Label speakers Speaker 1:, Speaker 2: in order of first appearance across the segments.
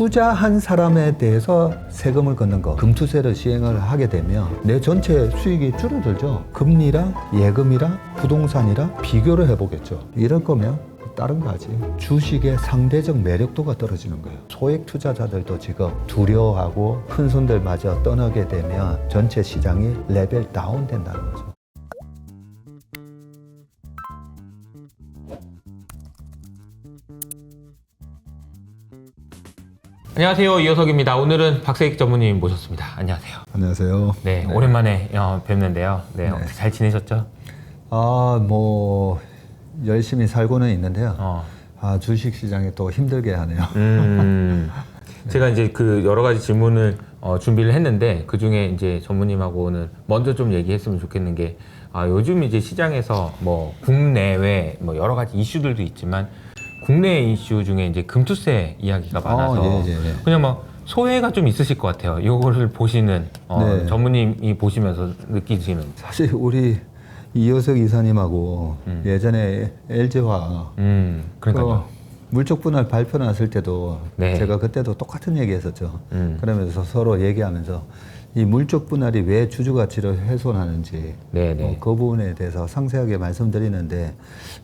Speaker 1: 투자한 사람에 대해서 세금을 걷는 거, 금투세를 시행을 하게 되면 내 전체 수익이 줄어들죠. 금리랑 예금이랑 부동산이랑 비교를 해보겠죠. 이럴 거면 다른 거 하지. 주식의 상대적 매력도가 떨어지는 거예요. 소액 투자자들도 지금 두려워하고 큰 손들마저 떠나게 되면 전체 시장이 레벨 다운 된다는 거죠.
Speaker 2: 안녕하세요, 이효석입니다. 오늘은 박세익 전무님 모셨습니다. 안녕하세요.
Speaker 1: 안녕하세요.
Speaker 2: 네, 오랜만에 뵙는데요. 네,
Speaker 1: 네.
Speaker 2: 어떻게 잘 지내셨죠?
Speaker 1: 뭐 열심히 살고는 있는데요. 주식 시장이 또 힘들게 하네요.
Speaker 2: 제가 이제 그 여러 가지 질문을 준비를 했는데 그 중에 이제 전무님하고는 먼저 좀 얘기했으면 좋겠는 게 요즘 이제 시장에서 뭐 국내외 뭐 여러 가지 이슈들도 있지만 국내 이슈 중에 이제 금투세 이야기가 많아서 그냥 막 소회가 좀 있으실 것 같아요. 이거를 보시는
Speaker 1: 네.
Speaker 2: 전무님이 보시면서 느끼시는.
Speaker 1: 사실 우리 이효석 이사님하고 예전에 LG화학
Speaker 2: 그러니까요.
Speaker 1: 물적 분할 발표 났을 때도
Speaker 2: 네.
Speaker 1: 제가 그때도 똑같은 얘기 했었죠. 그러면서 서로 얘기하면서 이 물적 분할이 왜 주주 가치를 훼손하는지 그 부분에 대해서 상세하게 말씀드리는데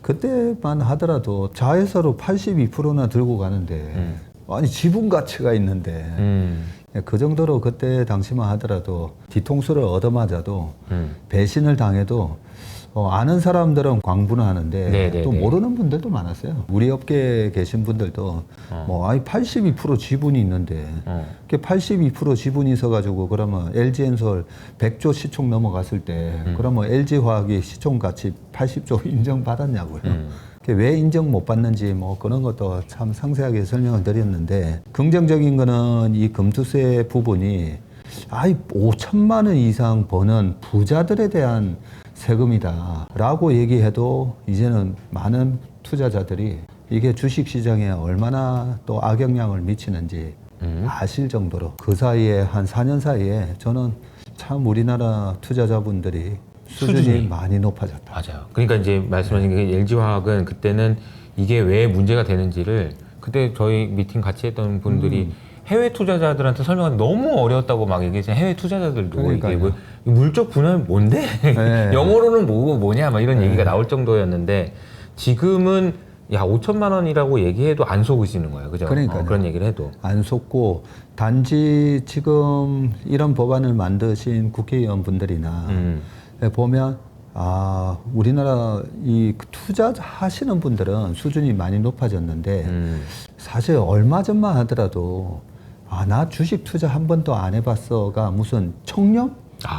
Speaker 1: 그때만 하더라도 자회사로 82%나 들고 가는데 아니 지분 가치가 있는데 그 정도로 그때 당시만 하더라도 뒤통수를 얻어맞아도 배신을 당해도 아는 사람들은 광분을 하는데 또 모르는 분들도 많았어요. 우리 업계에 계신 분들도 아니 82% 지분이 있는데 82% 지분이 있어가지고 그러면 LG엔솔 100조 시총 넘어갔을 때 그러면 LG화학이 시총 가치 80조 인정받았냐고요. 왜 인정 못 받는지 뭐 그런 것도 참 상세하게 설명을 드렸는데 긍정적인 거는 이 금투세 부분이 5천만 원 이상 버는 부자들에 대한 세금이다 라고 얘기해도 이제는 많은 투자자들이 이게 주식시장에 얼마나 또 악영향을 미치는지 아실 정도로 그 사이에 한 4년 사이에 저는 참 우리나라 투자자분들이 수준이 많이 높아졌다.
Speaker 2: 맞아요. 그러니까 이제 말씀하신 게 LG화학은 그때는 이게 왜 문제가 되는지를 그때 저희 미팅 같이 했던 분들이 해외 투자자들한테 설명하기 너무 어려웠다고 막 얘기했어요. 해외 투자자들도 이게 뭐 물적 분할 뭔데?
Speaker 1: 네.
Speaker 2: 영어로는 뭐냐? 막 이런 얘기가 나올 정도였는데 지금은 5천만 원이라고 얘기해도 안 속으시는 거예요. 그죠? 그런 얘기를 해도.
Speaker 1: 안 속고 단지 지금 이런 법안을 만드신 국회의원분들이나 보면 우리나라 이 투자하시는 분들은 수준이 많이 높아졌는데 사실 얼마 전만 하더라도 나 주식 투자 한 번도 안 해봤어가 무슨 청렴?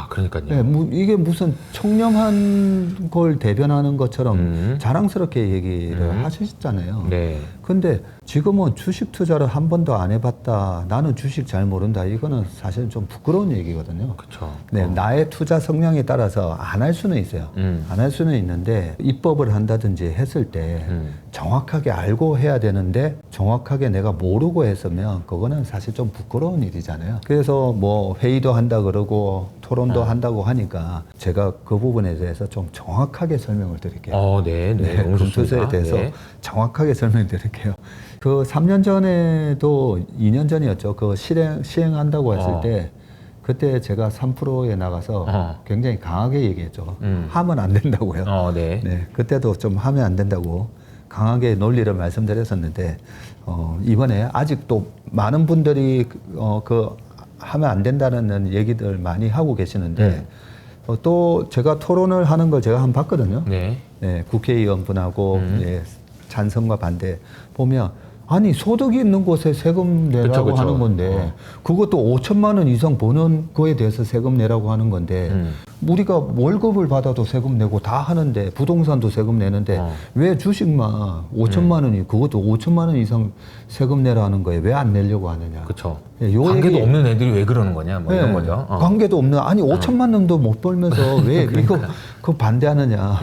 Speaker 2: 그러니까요.
Speaker 1: 네, 이게 무슨 청렴한 걸 대변하는 것처럼 자랑스럽게 얘기를 하셨잖아요.
Speaker 2: 네.
Speaker 1: 근데 지금은 주식 투자를 한 번도 안 해봤다. 나는 주식 잘 모른다. 이거는 사실 좀 부끄러운 얘기거든요.
Speaker 2: 그렇죠.
Speaker 1: 네, 나의 투자 성향에 따라서 안 할 수는 있어요. 안 할 수는 있는데 입법을 한다든지 했을 때 정확하게 알고 해야 되는데 정확하게 내가 모르고 했으면 그거는 사실 좀 부끄러운 일이잖아요. 그래서 뭐 회의도 한다 그러고 토론도 한다고 하니까 제가 그 부분에 대해서 좀 정확하게 설명을 드릴게요.
Speaker 2: 네, 너무
Speaker 1: 금투세에
Speaker 2: 좋습니다.
Speaker 1: 대해서 정확하게 설명드릴게요. 그 3년 전에도 2년 전이었죠. 그 시행한다고 했을 때 그때 제가 3%에 나가서 굉장히 강하게 얘기했죠. 하면 안 된다고요. 네, 그때도 좀 하면 안 된다고 강하게 논리를 말씀드렸었는데 이번에 아직도 많은 분들이 하면 안 된다는 얘기들 많이 하고 계시는데 또 제가 토론을 하는 걸 제가 한번 봤거든요. 네, 국회의원분하고 찬성과 반대 보면 아니 소득이 있는 곳에 세금 내라고 하는 건데 그것도 5천만 원 이상 버는 거에 대해서 세금 내라고 하는 건데 우리가 월급을 받아도 세금 내고 다 하는데 부동산도 세금 내는데 왜 주식만 5천만 원이 그것도 5천만 원 이상 세금 내라는 거에 왜 안 내려고 하느냐.
Speaker 2: 그렇죠. 관계도 없는 애들이 왜 그러는 거냐 뭐 이런 거죠.
Speaker 1: 관계도 없는 아니 5천만 원도 못 벌면서 왜 이거 그거 반대하느냐.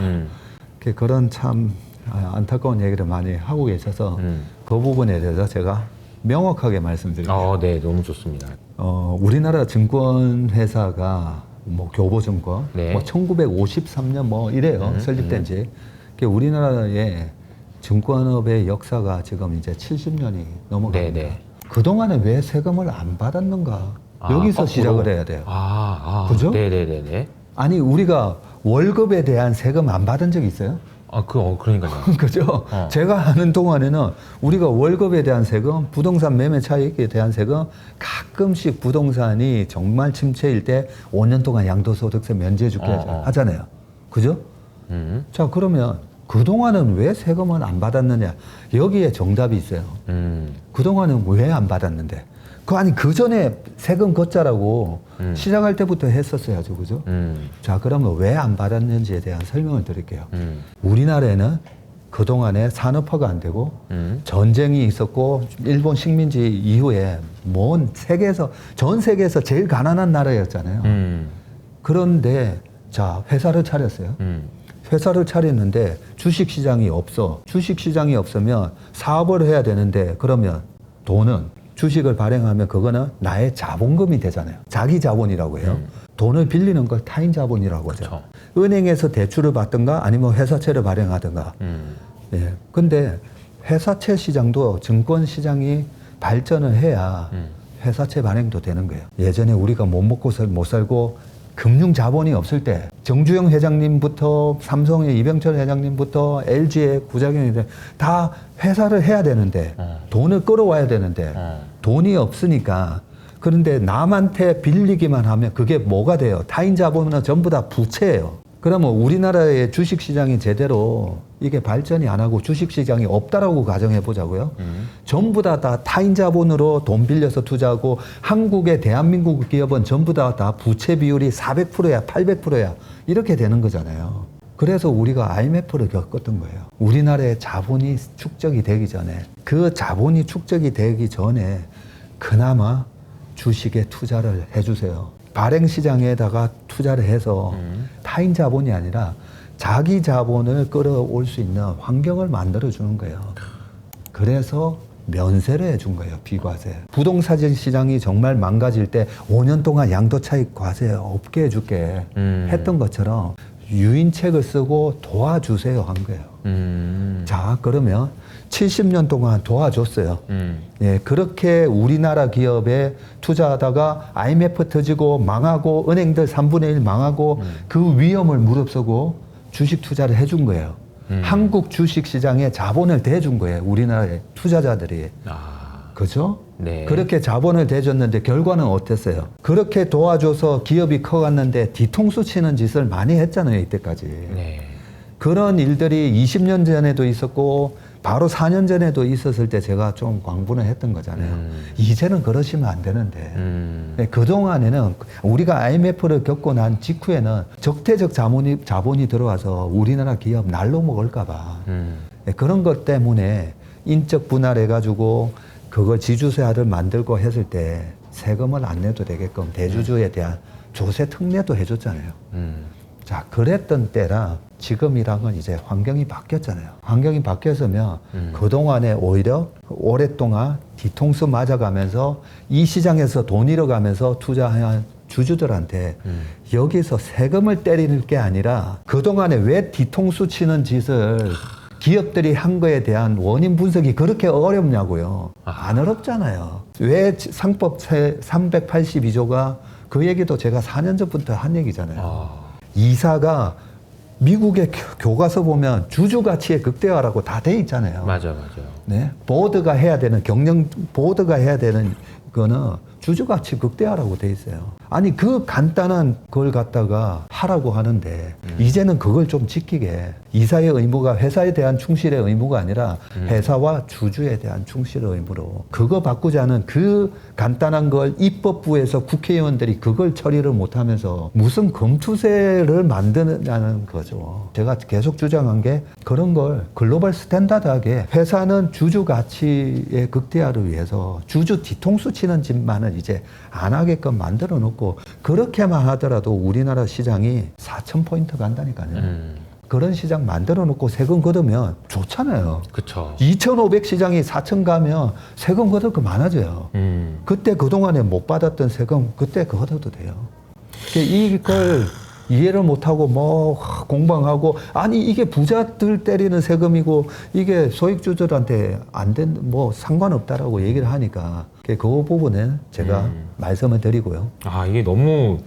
Speaker 1: 그런 참 안타까운 얘기를 많이 하고 계셔서 그 부분에 대해서 제가 명확하게 말씀드릴게요.
Speaker 2: 네, 너무 좋습니다.
Speaker 1: 우리나라 증권회사가 뭐 교보증권, 뭐 1953년 뭐 이래요. 설립된 지. 우리나라의 증권업의 역사가 지금 이제 70년이 넘어갑니다. 그동안에 왜 세금을 안 받았는가? 여기서 시작을 해야 돼요. 그죠?
Speaker 2: 네네네네.
Speaker 1: 아니, 우리가 월급에 대한 세금 안 받은 적 있어요?
Speaker 2: 그러니까요.
Speaker 1: 그죠? 제가 하는 동안에는 우리가 월급에 대한 세금, 부동산 매매 차익에 대한 세금, 가끔씩 부동산이 정말 침체일 때 5년 동안 양도소득세 면제해 줄게 하잖아요. 그죠? 자, 그러면 그동안은 왜 세금은 안 받았느냐? 여기에 정답이 있어요. 그동안은 왜 안 받았는데? 아니, 그 전에 세금 걷자라고 시작할 때부터 했었어야죠. 그죠? 자, 그러면 왜 안 받았는지에 대한 설명을 드릴게요. 우리나라에는 그동안에 산업화가 안 되고 전쟁이 있었고 일본 식민지 이후에 전 세계에서 제일 가난한 나라였잖아요. 그런데 자, 회사를 차렸어요. 회사를 차렸는데 주식시장이 없어. 주식시장이 없으면 사업을 해야 되는데 그러면 돈은 주식을 발행하면 그거는 나의 자본금이 되잖아요. 자기 자본이라고 해요. 돈을 빌리는 걸 타인 자본이라고 하죠.
Speaker 2: 그쵸.
Speaker 1: 은행에서 대출을 받든가 아니면 회사채를 발행하든가. 예. 근데 회사채 시장도 증권 시장이 발전을 해야 회사채 발행도 되는 거예요. 예전에 우리가 못 먹고 못 살고 금융 자본이 없을 때 정주영 회장님부터 삼성의 이병철 회장님부터 LG의 구자경 회장 다 회사를 해야 되는데 돈을 끌어와야 되는데 돈이 없으니까 그런데 남한테 빌리기만 하면 그게 뭐가 돼요? 타인 자본은 전부 다 부채예요. 그러면 우리나라의 주식시장이 제대로 이게 발전이 안 하고 주식시장이 없다라고 가정해 보자고요. 전부 다 타인 자본으로 돈 빌려서 투자하고 한국의 대한민국 기업은 전부 다 부채 비율이 400%야 800%야 이렇게 되는 거잖아요. 그래서 우리가 IMF를 겪었던 거예요. 우리나라의 자본이 축적이 되기 전에 그 자본이 축적이 되기 전에 그나마 주식에 투자를 해주세요. 발행시장에다가 투자를 해서 타인 자본이 아니라 자기 자본을 끌어올 수 있는 환경을 만들어주는 거예요. 그래서 면세를 해준 거예요. 비과세. 부동산 시장이 정말 망가질 때 5년 동안 양도차익 과세 없게 해줄게 했던 것처럼 유인책을 쓰고 도와주세요 한 거예요. 자, 그러면 70년 동안 도와줬어요. 예, 그렇게 우리나라 기업에 투자하다가 IMF 터지고 망하고 은행들 3분의 1 망하고 그 위험을 무릅쓰고 주식 투자를 해준 거예요. 한국 주식 시장에 자본을 대준 거예요. 우리나라의 투자자들이. 그죠?
Speaker 2: 네.
Speaker 1: 그렇게 자본을 대줬는데 결과는 어땠어요? 그렇게 도와줘서 기업이 커갔는데 뒤통수 치는 짓을 많이 했잖아요. 이때까지.
Speaker 2: 네. 그런
Speaker 1: 일들이 20년 전에도 있었고 바로 4년 전에도 있었을 때 제가 좀 광분을 했던 거잖아요. 이제는 그러시면 안 되는데 그동안에는 우리가 IMF를 겪고 난 직후에는 적대적 자본이 들어와서 우리나라 기업 날로 먹을까 봐 그런 것 때문에 인적 분할해가지고 그걸 지주세화를 만들고 했을 때 세금을 안 내도 되게끔 대주주에 대한 조세 특례도 해줬잖아요. 자, 그랬던 때라 지금이랑은 이제 환경이 바뀌었잖아요. 환경이 바뀌었으면 그동안에 오히려 오랫동안 뒤통수 맞아가면서 이 시장에서 돈 잃어가면서 투자한 주주들한테 여기서 세금을 때리는 게 아니라 그동안에 왜 뒤통수 치는 짓을 기업들이 한 거에 대한 원인 분석이 그렇게 어렵냐고요. 안 어렵잖아요. 왜 상법세 382조가 그 얘기도 제가 4년 전부터 한 얘기잖아요. 이사가 미국의 교과서 보면 주주 가치의 극대화라고 다 돼 있잖아요.
Speaker 2: 맞아요.
Speaker 1: 네, 보드가 해야 되는 보드가 해야 되는 거는 주주 가치 극대화라고 돼 있어요. 아니 그 간단한 걸 갖다가 하라고 하는데 이제는 그걸 좀 지키게 이사의 의무가 회사에 대한 충실의 의무가 아니라 회사와 주주에 대한 충실의 의무로 그거 바꾸자는 그 간단한 걸 입법부에서 국회의원들이 그걸 처리를 못하면서 무슨 검투세를 만드냐는 거죠. 제가 계속 주장한 게 그런 걸 글로벌 스탠다드하게 회사는 주주 가치의 극대화를 위해서 주주 뒤통수 치는 짓만은 이제 안 하게끔 만들어 놓고 그렇게만 하더라도 우리나라 시장이 4,000포인트 간다니까요. 그런 시장 만들어 놓고 세금 걷으면 좋잖아요.
Speaker 2: 그쵸.
Speaker 1: 2,500 시장이 4,000 가면 세금 걷을 거 많아져요. 그때 그동안에 못 받았던 세금 그때 걷어도 돼요. 이걸 이해를 못하고 뭐 공방하고 아니 이게 부자들 때리는 세금이고 이게 소액주주들한테 안 된 뭐 상관없다라고 얘기를 하니까 그 부분은 제가 말씀을 드리고요.
Speaker 2: 아 이게 너무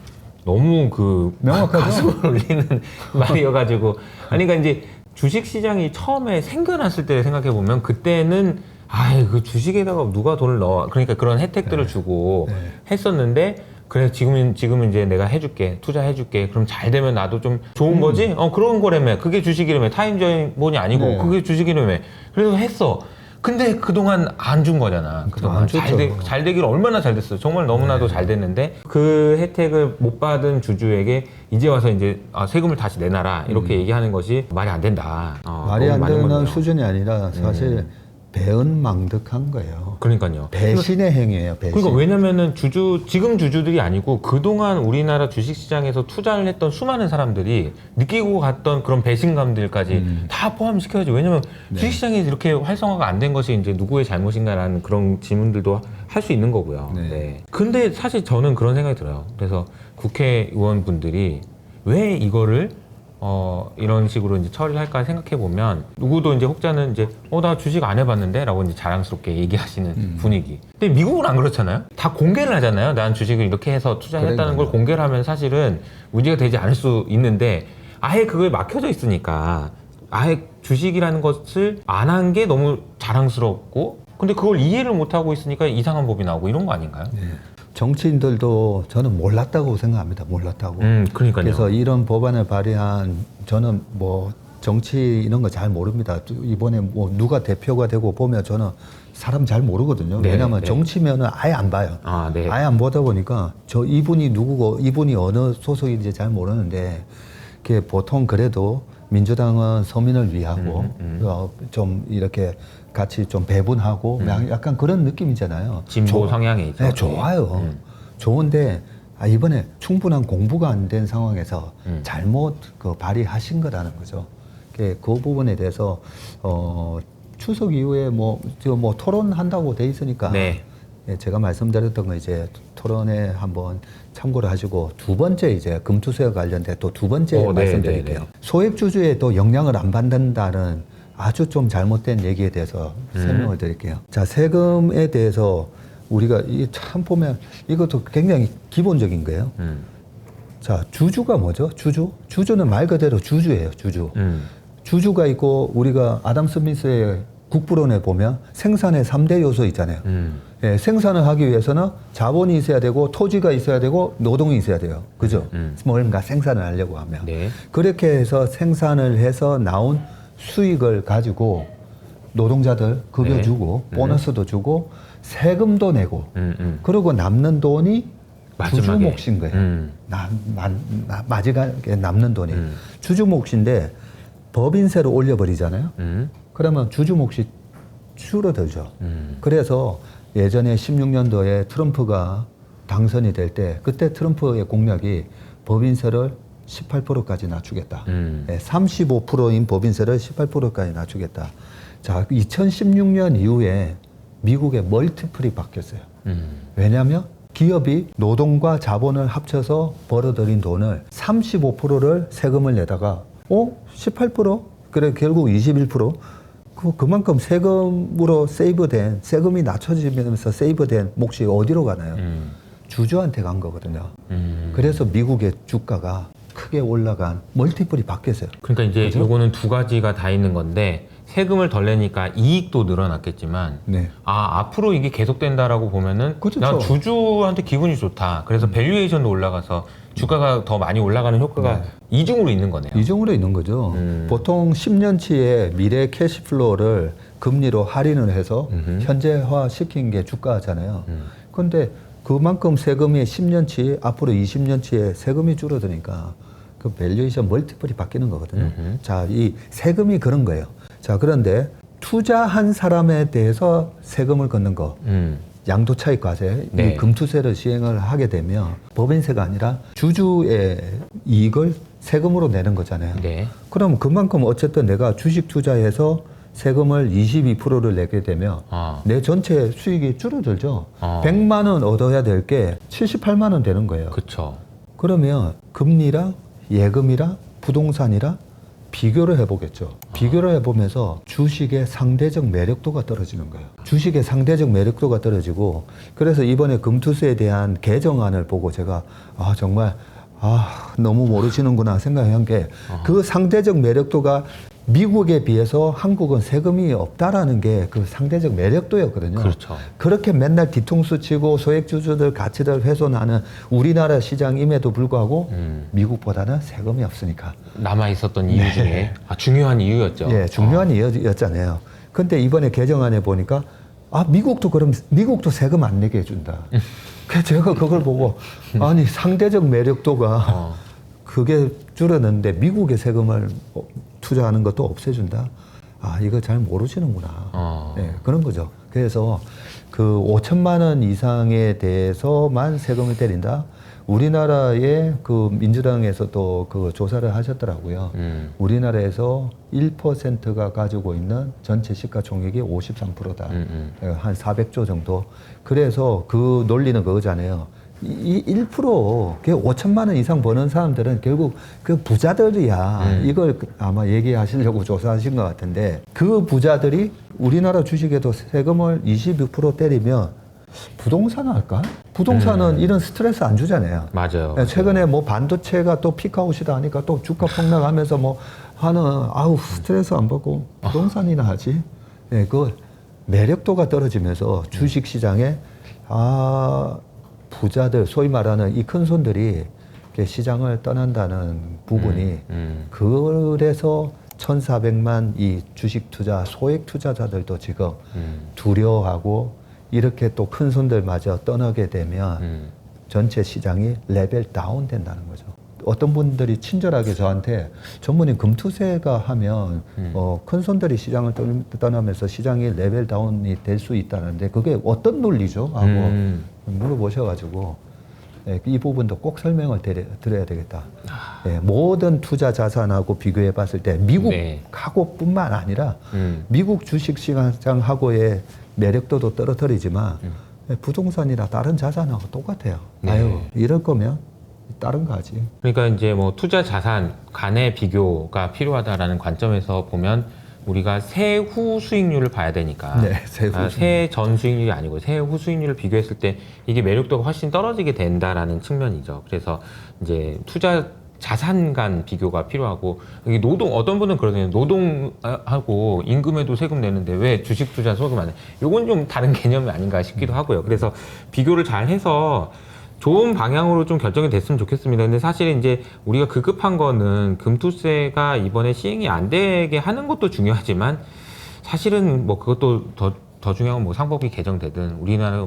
Speaker 2: 그
Speaker 1: 명확하죠?
Speaker 2: 가슴을 울리는 말이어가지고 아니 그러니까 이제 주식 시장이 처음에 생겨났을 때 생각해 보면 그때는 아이 그 주식에다가 누가 돈을 넣어 그러니까 그런 혜택들을 주고 했었는데 그래 지금은 이제 내가 해줄게 투자해줄게 그럼 잘 되면 나도 좀 좋은 거지 그런 거라며 그게 주식이라며 타임전이 아니고
Speaker 1: 네.
Speaker 2: 그게 주식이라며 그래서 했어. 근데 그동안 안 준 거잖아. 그동안
Speaker 1: 안 줬죠.
Speaker 2: 잘 되기를 얼마나 잘 됐어요. 정말 너무나도 잘 됐는데 그 혜택을 못 받은 주주에게 이제 와서 이제 세금을 다시 내놔라 이렇게 얘기하는 것이 말이 안 된다.
Speaker 1: 말이
Speaker 2: 너무
Speaker 1: 안
Speaker 2: 많은
Speaker 1: 되는
Speaker 2: 거네요.
Speaker 1: 수준이 아니라 사실 배은망덕한 거예요.
Speaker 2: 그러니까요.
Speaker 1: 배신의 행위예요. 배신.
Speaker 2: 그러니까 왜냐면은 지금 주주들이 아니고 그동안 우리나라 주식시장에서 투자를 했던 수많은 사람들이 느끼고 갔던 그런 배신감들까지 다 포함시켜야지. 왜냐면 주식시장이 이렇게 활성화가 안 된 것이 이제 누구의 잘못인가라는 그런 질문들도 할 수 있는 거고요.
Speaker 1: 네.
Speaker 2: 네. 근데 사실 저는 그런 생각이 들어요. 그래서 국회의원분들이 왜 이거를 이런 식으로 이제 처리를 할까 생각해 보면 누구도 이제 혹자는 이제 나 주식 안 해봤는데 라고 이제 자랑스럽게 얘기하시는 분위기. 근데 미국은 안 그렇잖아요. 다 공개를 하잖아요. 난 주식을 이렇게 해서 투자했다는 걸 공개를 하면 사실은 문제가 되지 않을 수 있는데 아예 그거에 막혀져 있으니까 아예 주식이라는 것을 안 한 게 너무 자랑스럽고 근데 그걸 이해를 못 하고 있으니까 이상한 법이 나오고 이런 거 아닌가요?
Speaker 1: 네. 정치인들도 저는 몰랐다고 생각합니다. 몰랐다고.
Speaker 2: 그러니까요.
Speaker 1: 그래서 이런 법안을 발의한 저는 뭐 정치 이런 거 잘 모릅니다. 이번에 뭐 누가 대표가 되고 보면 저는 사람 잘 모르거든요.
Speaker 2: 네,
Speaker 1: 왜냐하면
Speaker 2: 네.
Speaker 1: 정치면은 아예 안 봐요.
Speaker 2: 네.
Speaker 1: 아예 안 보다 보니까 이분이 누구고 이분이 어느 소속인지 잘 모르는데 그게 보통 그래도 민주당은 서민을 위하고 좀 이렇게 같이 좀 배분하고 약간 그런 느낌이잖아요.
Speaker 2: 진보 성향이 있죠.
Speaker 1: 네, 좋아요. 좋은데 이번에 충분한 공부가 안 된 상황에서 잘못 발의하신 거라는 거죠. 그 부분에 대해서 추석 이후에 뭐 토론한다고 돼 있으니까
Speaker 2: 네.
Speaker 1: 예, 제가 말씀드렸던 거 이제 토론에 한번 참고를 하시고 두 번째 이제 금투세와 관련된 또 두 번째 말씀드릴게요.
Speaker 2: 네.
Speaker 1: 소액주주에 또 영향을 안 받는다는 아주 좀 잘못된 얘기에 대해서 설명을 드릴게요. 자, 세금에 대해서 우리가 참 보면 이것도 굉장히 기본적인 거예요. 자, 주주가 뭐죠? 주주는 말 그대로 주주예요. 주주가 있고 우리가 아담 스미스의 국부론에 보면 생산의 3대 요소 있잖아요. 예, 생산을 하기 위해서는 자본이 있어야 되고 토지가 있어야 되고 노동이 있어야 돼요. 그죠? 뭔가 생산을 하려고 하면.
Speaker 2: 네.
Speaker 1: 그렇게 해서 생산을 해서 나온 수익을 가지고 노동자들 급여 주고 보너스도 주고 세금도 내고 그리고 남는 돈이 주주 몫인 거예요. 마지막에 남는 돈이 주주 몫인데 법인세를 올려버리잖아요. 그러면 주주 몫이 줄어들죠. 그래서 예전에 16년도에 트럼프가 당선이 될 때 그때 트럼프의 공약이 법인세를 18%까지 낮추겠다. 35%인 법인세를 18%까지 낮추겠다. 자, 2016년 이후에 미국의 멀티플이 바뀌었어요. 왜냐하면 기업이 노동과 자본을 합쳐서 벌어들인 돈을 35%를 세금을 내다가 18%? 그래 결국 21%? 그만큼 세금으로 세금이 낮춰지면서 세이브된 몫이 어디로 가나요? 주주한테 간 거거든요. 그래서 미국의 주가가 크게 올라간 멀티플이 바뀌었어요.
Speaker 2: 그러니까 이제
Speaker 1: 그죠?
Speaker 2: 요거는 두 가지가 다 있는 건데 세금을 덜 내니까 이익도 늘어났겠지만
Speaker 1: 네.
Speaker 2: 앞으로 이게 계속된다라고 보면은
Speaker 1: 그렇죠.
Speaker 2: 난 주주한테 기분이 좋다. 그래서 밸류에이션도 올라가서 주가가 더 많이 올라가는 효과가 이중으로 있는 거네요.
Speaker 1: 이중으로 있는 거죠. 보통 10년치의 미래 캐시플로우를 금리로 할인을 해서 현재화 시킨 게 주가잖아요. 그런데 그만큼 세금이 10년치, 앞으로 20년치에 세금이 줄어드니까 그 밸류에이션 멀티플이 바뀌는 거거든요. 자, 이 세금이 그런 거예요. 자, 그런데 투자한 사람에 대해서 세금을 걷는 거. 양도차익 과세,
Speaker 2: 네.
Speaker 1: 이 금투세를 시행을 하게 되면 법인세가 아니라 주주의 이익을 세금으로 내는 거잖아요.
Speaker 2: 네.
Speaker 1: 그럼 그만큼 어쨌든 내가 주식 투자해서 세금을 22%를 내게 되면 내 전체 수익이 줄어들죠. 100만 원 얻어야 될 게 78만 원 되는 거예요.
Speaker 2: 그렇죠.
Speaker 1: 그러면 금리랑 예금이랑 부동산이랑 비교를 해보겠죠. 비교를 해보면서 주식의 상대적 매력도가 떨어지는 거예요. 주식의 상대적 매력도가 떨어지고, 그래서 이번에 금투세에 대한 개정안을 보고 제가 정말 너무 모르시는구나 생각한 게, 그 상대적 매력도가 미국에 비해서 한국은 세금이 없다라는 게 그 상대적 매력도였거든요.
Speaker 2: 그렇죠.
Speaker 1: 그렇게 맨날 뒤통수 치고 소액주주들 가치를 훼손하는 우리나라 시장임에도 불구하고 미국보다는 세금이 없으니까.
Speaker 2: 남아 있었던 이유 중에 중요한 이유였죠.
Speaker 1: 예, 중요한 이유였잖아요. 근데 이번에 개정안에 보니까 미국도 세금 안 내게 해준다. 그래서 제가 그걸 보고 아니 상대적 매력도가 그게 줄었는데 미국의 세금을 투자하는 것도 없애준다. 이거 잘 모르시는구나. 네, 그런 거죠. 그래서 그 5천만 원 이상에 대해서만 세금을 때린다. 우리나라의 그 민주당에서 또 그 조사를 하셨더라고요. 우리나라에서 1%가 가지고 있는 전체 시가총액이 53%다. 한 400조 정도. 그래서 그 논리는 그거잖아요. 이 1%, 5천만 원 이상 버는 사람들은 결국 그 부자들이야. 이걸 아마 얘기하시려고 조사하신 것 같은데, 그 부자들이 우리나라 주식에도 세금을 22% 때리면 부동산 할까? 부동산은 이런 스트레스 안 주잖아요.
Speaker 2: 맞아요.
Speaker 1: 최근에 뭐 반도체가 또 피크아웃이다 하니까 또 주가 폭락하면서 스트레스 안 받고 부동산이나 하지. 네, 그 매력도가 떨어지면서 주식 시장에 부자들, 소위 말하는 이 큰 손들이 시장을 떠난다는 부분이 그래서 1,400만 이 주식 투자, 소액 투자자들도 지금 두려워하고, 이렇게 또 큰 손들마저 떠나게 되면 전체 시장이 레벨 다운 된다는 거죠. 어떤 분들이 친절하게 저한테 전문님 금투세가 하면 큰 손들이 시장을 떠나면서 시장이 레벨 다운이 될 수 있다는데 그게 어떤 논리죠? 하고 물어보셔가지고 이 부분도 꼭 설명을 드려야 되겠다. 모든 투자 자산하고 비교해 봤을 때 미국하고 뿐만 아니라 미국 주식시장하고의 매력도도 떨어뜨리지만 부동산이나 다른 자산하고 똑같아요. 이럴 거면 다른 거 하지.
Speaker 2: 그러니까 이제 뭐 투자 자산 간의 비교가 필요하다라는 관점에서 보면 우리가 세후 수익률을 봐야 되니까. 세전 수익률이 아니고 세후 수익률을 비교했을 때 이게 매력도가 훨씬 떨어지게 된다라는 측면이죠. 그래서 이제 투자 자산 간 비교가 필요하고, 이게 어떤 분은 그러거든요. 노동하고 임금에도 세금 내는데 왜 주식 투자 세금 안 내? 요건 좀 다른 개념이 아닌가 싶기도 하고요. 그래서 비교를 잘 해서 좋은 방향으로 좀 결정이 됐으면 좋겠습니다. 근데 사실 이제 우리가 급한 거는 금투세가 이번에 시행이 안 되게 하는 것도 중요하지만, 사실은 뭐 그것도 더 중요한 건 뭐 상법이 개정되든 우리나라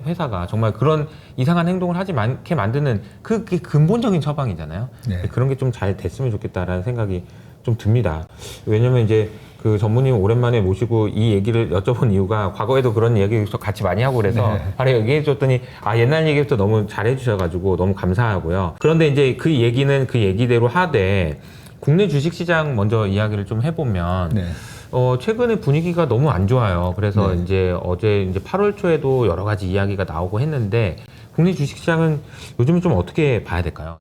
Speaker 2: 회사가 정말 그런 이상한 행동을 하지 않게 만드는 그게 근본적인 처방이잖아요. 그런 게 좀 잘 됐으면 좋겠다라는 생각이 좀 듭니다. 왜냐면 이제 그 전무님 오랜만에 모시고 이 얘기를 여쭤본 이유가, 과거에도 그런 얘기 같이 많이 하고 그래서 바로 얘기해 줬더니 옛날 얘기부터 너무 잘해 주셔가지고 너무 감사하고요. 그런데 이제 그 얘기는 그 얘기대로 하되, 국내 주식시장 먼저 이야기를 좀 해보면 최근에 분위기가 너무 안 좋아요. 그래서 이제 어제 이제 8월 초에도 여러 가지 이야기가 나오고 했는데, 국내 주식시장은 요즘은 좀 어떻게 봐야 될까요?